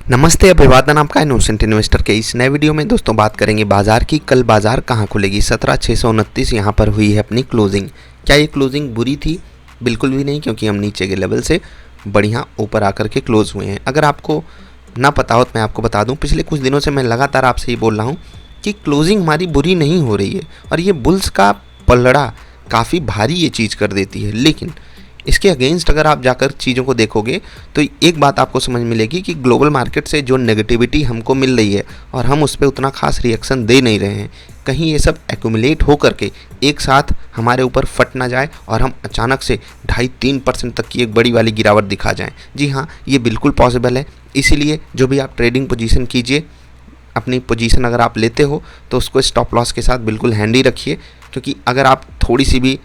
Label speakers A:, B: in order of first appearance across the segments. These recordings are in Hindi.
A: नमस्ते, अभिवादन आपका इनोसेंट इन्वेस्टर के इस नए वीडियो में दोस्तों बात करेंगे बाजार की। कल बाजार कहां खुलेगी। 17,629 यहां पर हुई है अपनी क्लोजिंग। क्या ये क्लोजिंग बुरी थी? बिल्कुल भी नहीं, क्योंकि हम नीचे के लेवल से बढ़िया ऊपर आकर के क्लोज हुए हैं। अगर आपको ना पता हो तो मैं आपको बता दूं, पिछले कुछ दिनों से मैं लगातार आपसे ये बोल रहा हूँ कि क्लोजिंग हमारी बुरी नहीं हो रही है और ये बुल्स का पलड़ा काफ़ी भारी ये चीज़ कर देती है। लेकिन इसके अगेंस्ट अगर आप जाकर चीज़ों को देखोगे तो एक बात आपको समझ मिलेगी कि ग्लोबल मार्केट से जो नेगेटिविटी हमको मिल रही है और हम उस पर उतना खास रिएक्शन दे नहीं रहे हैं, कहीं ये सब एक्यूमुलेट हो करके एक साथ हमारे ऊपर फट ना जाए और हम अचानक से 2.5-3% तक की एक बड़ी वाली गिरावट दिखा जाएं। जी हाँ, ये बिल्कुल पॉसिबल है। इसीलिए जो भी आप ट्रेडिंग पोजीशन कीजिए, अपनी पोजीशन अगर आप लेते हो तो उसको स्टॉप लॉस के साथ बिल्कुल हैंडी रखिए, क्योंकि अगर आप थोड़ी सी भी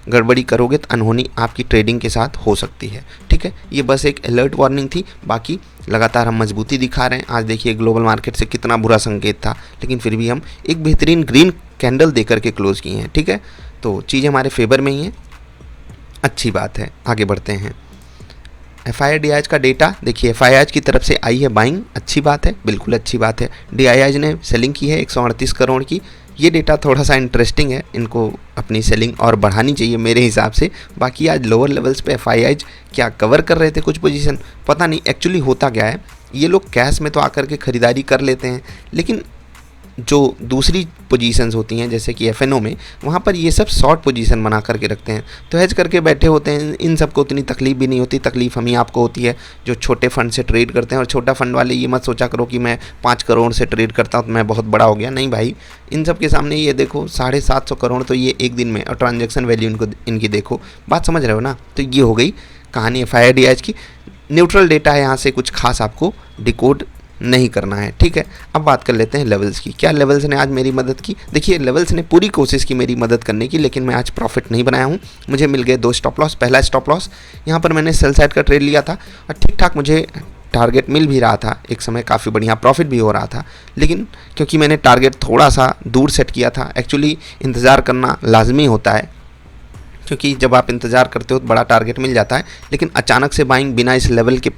A: गड़बड़ी करोगे तो अनहोनी आपकी ट्रेडिंग के साथ हो सकती है। ठीक है, ये बस एक अलर्ट वार्निंग थी। बाकी लगातार हम मजबूती दिखा रहे हैं। आज देखिए ग्लोबल मार्केट से कितना बुरा संकेत था, लेकिन फिर भी हम एक बेहतरीन ग्रीन कैंडल देकर के क्लोज किए हैं। ठीक है, तो चीज़ें हमारे फेवर में ही हैं, अच्छी बात है। आगे बढ़ते हैं। FII का डेटा देखिए, FII की तरफ से आई है बाइंग, अच्छी बात है, बिल्कुल अच्छी बात है। DII ने सेलिंग की है 138 करोड़ की। ये डेटा थोड़ा सा इंटरेस्टिंग है, इनको अपनी सेलिंग और बढ़ानी चाहिए मेरे हिसाब से। बाकी आज लोअर लेवल्स पे FII क्या कवर कर रहे थे कुछ पोजीशन, पता नहीं एक्चुअली होता क्या है। ये लोग कैश में तो आकर के ख़रीदारी कर लेते हैं, लेकिन जो दूसरी पोजीशंस होती हैं जैसे कि FNO में, वहाँ पर ये सब शॉर्ट पोजीशन बना करके रखते हैं, तो हेज करके बैठे होते हैं। इन सबको उतनी तकलीफ भी नहीं होती। तकलीफ हम ही आपको होती है जो छोटे फंड से ट्रेड करते हैं। और छोटा फंड वाले ये मत सोचा करो कि मैं 5 करोड़ से ट्रेड करता हूँ तो मैं बहुत बड़ा हो गया। नहीं भाई, इन सब के सामने ये देखो 750 करोड़ तो ये एक दिन में, और ट्रांजेक्शन वैल्यू इनकी देखो। बात समझ रहे हो ना। तो ये हो गई कहानी FII की। न्यूट्रल डेटा है, यहाँ से कुछ खास आपको डिकोड नहीं करना है। ठीक है, अब बात कर लेते हैं लेवल्स की। क्या लेवल्स ने आज मेरी मदद की? देखिए, लेवल्स ने पूरी कोशिश की मेरी मदद करने की, लेकिन मैं आज प्रॉफिट नहीं बनाया हूँ। मुझे मिल गए 2 स्टॉप लॉस। पहला स्टॉप लॉस यहाँ पर मैंने सेल साइड का ट्रेड लिया था और ठीक ठाक मुझे टारगेट मिल भी रहा था, एक समय काफ़ी बढ़िया प्रॉफिट भी हो रहा था। लेकिन क्योंकि मैंने टारगेट थोड़ा सा दूर सेट किया था, एक्चुअली इंतज़ार करना लाजमी होता है, क्योंकि जब आप इंतज़ार करते हो तो बड़ा टारगेट मिल जाता है। लेकिन अचानक से बाइंग बिना इस लेवल के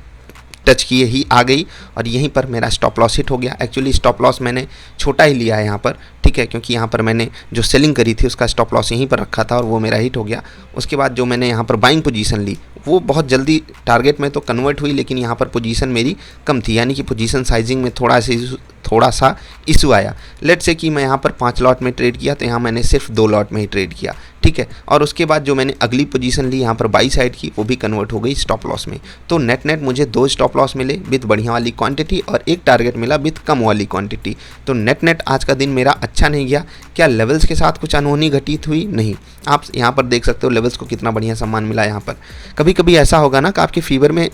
A: टच किए ही आ गई और यहीं पर मेरा स्टॉप लॉस हिट हो गया। एक्चुअली स्टॉप लॉस मैंने छोटा ही लिया है यहाँ पर, ठीक है, क्योंकि यहाँ पर मैंने जो सेलिंग करी थी उसका स्टॉप लॉस यहीं पर रखा था और वो मेरा हिट हो गया। उसके बाद जो मैंने यहाँ पर बाइंग पोजीशन ली वो बहुत जल्दी टारगेट में तो कन्वर्ट हुई, लेकिन यहाँ पर पोजीशन मेरी कम थी, यानी कि पोजीशन साइजिंग में थोड़ा सा इशू आया। लेट से कि मैं यहाँ पर 5 लॉट में ट्रेड किया तो यहाँ मैंने सिर्फ 2 लॉट में ही ट्रेड किया। ठीक है, और उसके बाद जो मैंने अगली पोजीशन ली यहाँ पर बाई साइड की, वो भी कन्वर्ट हो गई स्टॉप लॉस में। तो नेट मुझे 2 स्टॉप लॉस मिले विथ बढ़िया वाली क्वांटिटी और एक टारगेट मिला विथ कम वाली क्वांटिटी। तो नेट आज का दिन मेरा अच्छा नहीं गया। क्या लेवल्स के साथ कुछ अनहोनी घटित हुई? नहीं। आप यहाँ पर देख सकते हो लेवल्स को कितना बढ़िया सम्मान मिला। यहाँ पर कभी कभी ऐसा होगा ना कि आपके फीवर में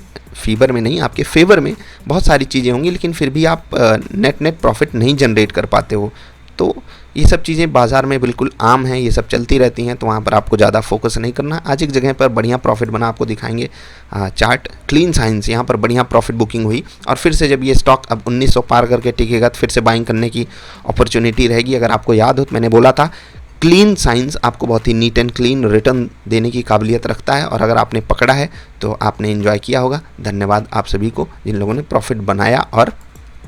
A: नहीं, आपके फेवर में बहुत सारी चीज़ें होंगी, लेकिन फिर भी आप नेट प्रॉफिट नहीं जनरेट कर पाते हो। तो ये सब चीज़ें बाज़ार में बिल्कुल आम हैं, ये सब चलती रहती हैं, तो वहाँ पर आपको ज़्यादा फोकस नहीं करना। आज एक जगह पर बढ़िया प्रॉफिट बना, आपको दिखाएंगे चार्ट। क्लीन साइंस, यहाँ पर बढ़िया प्रॉफिट बुकिंग हुई और फिर से जब ये स्टॉक अब 1900 पार करके टिकेगा तो फिर से बाइंग करने की अपॉर्चुनिटी रहेगी। अगर आपको याद हो तो मैंने बोला था क्लीन साइंस आपको बहुत ही नीट एंड क्लीन रिटर्न देने की काबिलियत रखता है, और अगर आपने पकड़ा है तो आपने एंजॉय किया होगा। धन्यवाद आप सभी को जिन लोगों ने प्रॉफिट बनाया और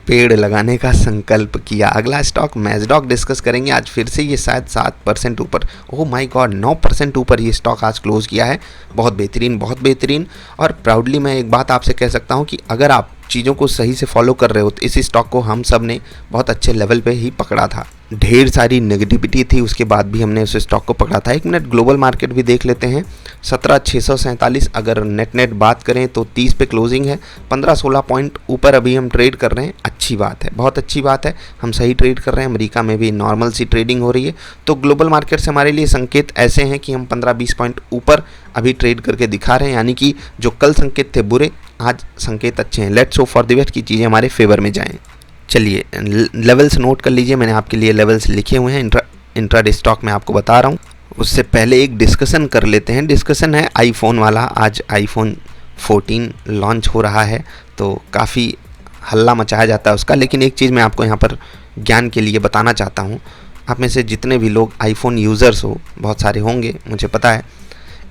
A: पेड़ लगाने का संकल्प किया। अगला स्टॉक मैजडॉक डिस्कस करेंगे। आज फिर से ये शायद 7% ऊपर, ओह माय गॉड, 9% ऊपर ये स्टॉक आज क्लोज किया है। बहुत बेहतरीन, बहुत बेहतरीन। और प्राउडली मैं एक बात आपसे कह सकता हूँ कि अगर आप चीज़ों को सही से फॉलो कर रहे हो तो इस स्टॉक को हम सब ने बहुत अच्छे लेवल पे ही पकड़ा था। ढेर सारी नेगेटिविटी थी, उसके बाद भी हमने उस स्टॉक को पकड़ा था। 1 मिनट ग्लोबल मार्केट भी देख लेते हैं। 17,647, अगर नेट बात करें तो 30 पे क्लोजिंग है। 15-16 पॉइंट ऊपर अभी हम ट्रेड कर रहे हैं। अच्छी बात है, बहुत अच्छी बात है, हम सही ट्रेड कर रहे हैं। अमेरिका में भी नॉर्मल सी ट्रेडिंग हो रही है। तो ग्लोबल मार्केट से हमारे लिए संकेत ऐसे हैं कि हम 15-20 पॉइंट ऊपर अभी ट्रेड करके दिखा रहे हैं, यानी कि जो कल संकेत थे बुरे, आज संकेत अच्छे हैं। Let's hope for the best की चीज़ें हमारे फेवर में जाएं। चलिए लेवल्स नोट कर लीजिए, मैंने आपके लिए लेवल्स लिखे हुए हैं। इंट्राडे स्टॉक में आपको बता रहा हूँ। उससे पहले एक डिस्कशन कर लेते हैं। डिस्कशन है आईफोन वाला। आज आईफोन 14 लॉन्च हो रहा है, तो काफ़ी हल्ला मचाया जाता है उसका। लेकिन एक चीज़ मैं आपको यहाँ पर ज्ञान के लिए बताना चाहता हूँ। आप में से जितने भी लोग आईफोन यूज़र्स हो, बहुत सारे होंगे मुझे पता है,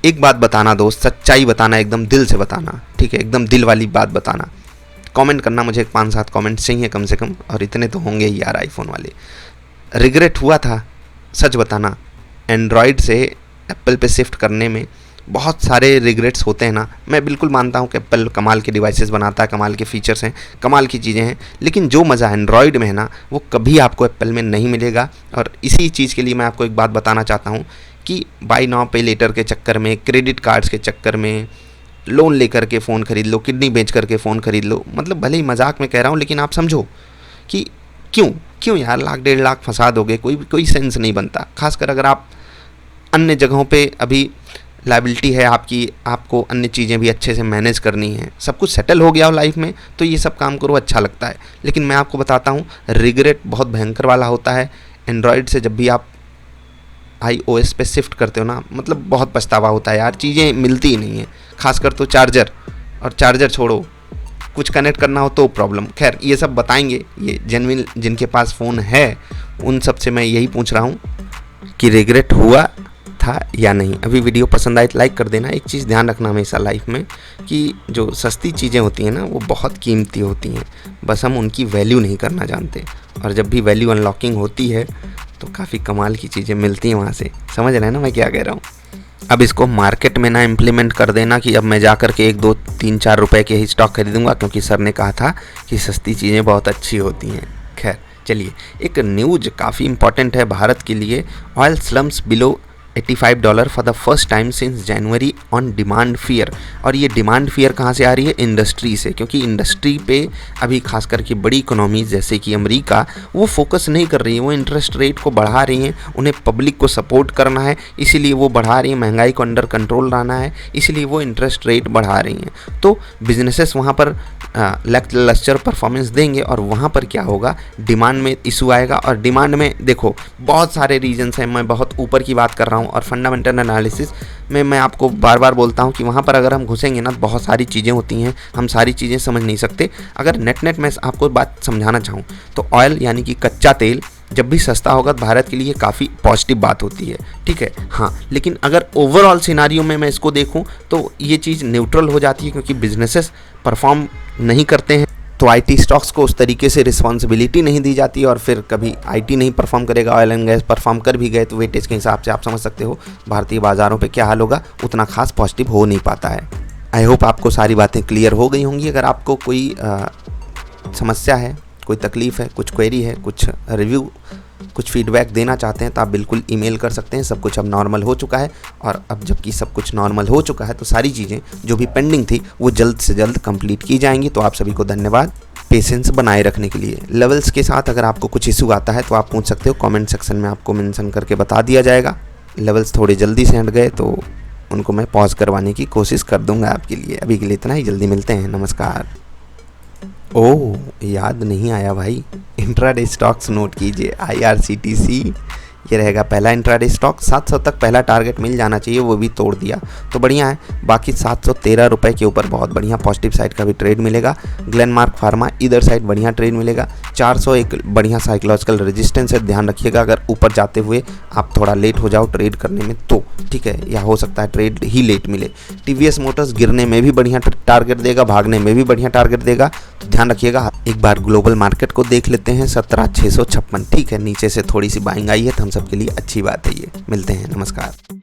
A: एक बात बताना दोस्त, सच्चाई बताना, एकदम दिल से बताना, ठीक है, एकदम दिल वाली बात बताना। कमेंट करना, मुझे 5-7 कमेंट चाहिए कम से कम, और इतने तो होंगे ही यार आईफोन वाले। रिग्रेट हुआ था, सच बताना, एंड्रॉयड से एप्पल पे शिफ्ट करने में बहुत सारे रिग्रेट्स होते हैं ना। मैं बिल्कुल मानता हूँ कि एप्पल कमाल के डिवाइसेस बनाता है, कमाल के फीचर्स हैं, कमाल की चीज़ें हैं, लेकिन जो मज़ा एंड्रॉयड में है ना वो कभी आपको एप्पल में नहीं मिलेगा। और इसी चीज़ के लिए मैं आपको एक बात बताना चाहता हूँ कि बाय नाउ पे लेटर के चक्कर में, क्रेडिट कार्ड्स के चक्कर में, लोन लेकर के फ़ोन खरीद लो, किडनी बेच करके फ़ोन खरीद लो, मतलब भले ही मजाक में कह रहा हूँ लेकिन आप समझो कि क्यों यार 1-1.5 लाख फंसा दोगे, कोई सेंस नहीं बनता। खासकर अगर आप अन्य जगहों पे अभी लाइबिलिटी है आपकी, आपको अन्य चीज़ें भी अच्छे से मैनेज करनी है, सब कुछ सेटल हो गया हो लाइफ में, तो ये सब काम करो, अच्छा लगता है। लेकिन मैं आपको बताता हूँ रिग्रेट बहुत भयंकर वाला होता है एंड्रॉयड से। जब भी आप iOS पे शिफ्ट करते हो ना, मतलब बहुत पछतावा होता है यार, चीज़ें मिलती ही नहीं है। खासकर तो चार्जर, और चार्जर छोड़ो, कुछ कनेक्ट करना हो तो प्रॉब्लम। खैर ये सब बताएंगे, ये जेन्युइन जिनके पास फ़ोन है उन सब से मैं यही पूछ रहा हूँ कि रिग्रेट हुआ था या नहीं। अभी वीडियो पसंद आए तो लाइक कर देना। एक चीज़ ध्यान रखना हमेशा लाइफ में कि जो सस्ती चीज़ें होती हैं ना वो बहुत कीमती होती हैं, बस हम उनकी वैल्यू नहीं करना जानते। और जब भी वैल्यू अनलॉकिंग होती है तो काफ़ी कमाल की चीज़ें मिलती हैं वहाँ से। समझ रहे हैं ना मैं क्या कह रहा हूँ। अब इसको मार्केट में ना इम्प्लीमेंट कर देना कि अब मैं जा कर के 1, 2, 3, 4 रुपए के ही स्टॉक खरीदूंगा क्योंकि सर ने कहा था कि सस्ती चीज़ें बहुत अच्छी होती हैं। खैर चलिए, एक न्यूज काफ़ी इंपॉर्टेंट है भारत के लिए। Oil slums below $85 for the first time since January on demand fear. और ये डिमांड फियर कहाँ से आ रही है? इंडस्ट्री से, क्योंकि इंडस्ट्री पे अभी खास करके बड़ी इकोनॉमीज जैसे कि अमेरिका वो फोकस नहीं कर रही है, वो इंटरेस्ट रेट को बढ़ा रही हैं। उन्हें पब्लिक को सपोर्ट करना है, इसीलिए वो बढ़ा रही हैं। महंगाई को अंडर कंट्रोल लाना है, इसीलिए वो इंटरेस्ट रेट बढ़ा रही हैं। तो बिजनेसेस वहाँ पर लैकलस्टर परफॉर्मेंस देंगे और वहाँ पर क्या होगा, डिमांड में इशू आएगा। और डिमांड में देखो बहुत सारे रीजन्स हैं, मैं बहुत ऊपर की बात कर रहा हूँ। और फंडामेंटल एनालिसिस में मैं आपको बार बार बोलता हूँ कि वहाँ पर अगर हम घुसेंगे ना बहुत सारी चीज़ें होती हैं, हम सारी चीज़ें समझ नहीं सकते। अगर नेट मैं आपको बात समझाना चाहूँ तो ऑयल यानी कि कच्चा तेल जब भी सस्ता होगा तो भारत के लिए काफ़ी पॉजिटिव बात होती है, ठीक है। हाँ, लेकिन अगर ओवरऑल सिनारियो में मैं इसको देखूं तो ये चीज़ न्यूट्रल हो जाती है, क्योंकि बिजनेसेस परफॉर्म नहीं करते हैं तो आईटी स्टॉक्स को उस तरीके से रिस्पॉन्सिबिलिटी नहीं दी जाती, और फिर कभी आईटी नहीं परफॉर्म करेगा, ऑयल एंड गैस परफॉर्म कर भी गए तो वेटेज के हिसाब से आप समझ सकते हो भारतीय बाज़ारों पे क्या हाल होगा, उतना खास पॉजिटिव हो नहीं पाता है। आई होप आपको सारी बातें क्लियर हो गई होंगी। अगर आपको कोई समस्या है, कोई तकलीफ़ है, कुछ क्वेरी है, कुछ रिव्यू, कुछ फीडबैक देना चाहते हैं तो आप बिल्कुल ईमेल कर सकते हैं। सब कुछ अब नॉर्मल हो चुका है, और अब जबकि सब कुछ नॉर्मल हो चुका है तो सारी चीज़ें जो भी पेंडिंग थी वो जल्द से जल्द कंप्लीट की जाएंगी। तो आप सभी को धन्यवाद पेशेंस बनाए रखने के लिए। लेवल्स के साथ अगर आपको कुछ इशू आता है तो आप पूछ सकते हो, कमेंट सेक्शन में आपको मेंशन करके बता दिया जाएगा। लेवल्स थोड़े जल्दी से हट गए तो उनको मैं पॉज करवाने की कोशिश कर दूंगा आपके लिए। अभी के लिए इतना ही, जल्दी मिलते हैं, नमस्कार। ओह, याद नहीं आया भाई, इंट्राडे स्टॉक्स नोट कीजिए। IRCTC ये रहेगा पहला इंट्राडे स्टॉक। 700 तक पहला टारगेट मिल जाना चाहिए, वो भी तोड़ दिया तो बढ़िया है। बाकी 713 रुपये के ऊपर बहुत बढ़िया पॉजिटिव साइड का भी ट्रेड मिलेगा। ग्लेनमार्क फार्मा इधर साइड बढ़िया ट्रेड मिलेगा। 400 एक बढ़िया साइकोलॉजिकल रेजिस्टेंस है, ध्यान रखिएगा अगर ऊपर जाते हुए आप थोड़ा लेट हो जाओ ट्रेड करने में तो, ठीक है, या हो सकता है ट्रेड ही लेट मिले। TVS मोटर्स गिरने में भी बढ़िया टारगेट देगा, भागने में भी बढ़िया टारगेट देगा, तो ध्यान रखिएगा। एक बार ग्लोबल मार्केट को देख लेते हैं, 17,656, ठीक है, नीचे से थोड़ी सी बाइंग आई है तो हम सबके लिए अच्छी बात है ये। मिलते हैं, नमस्कार।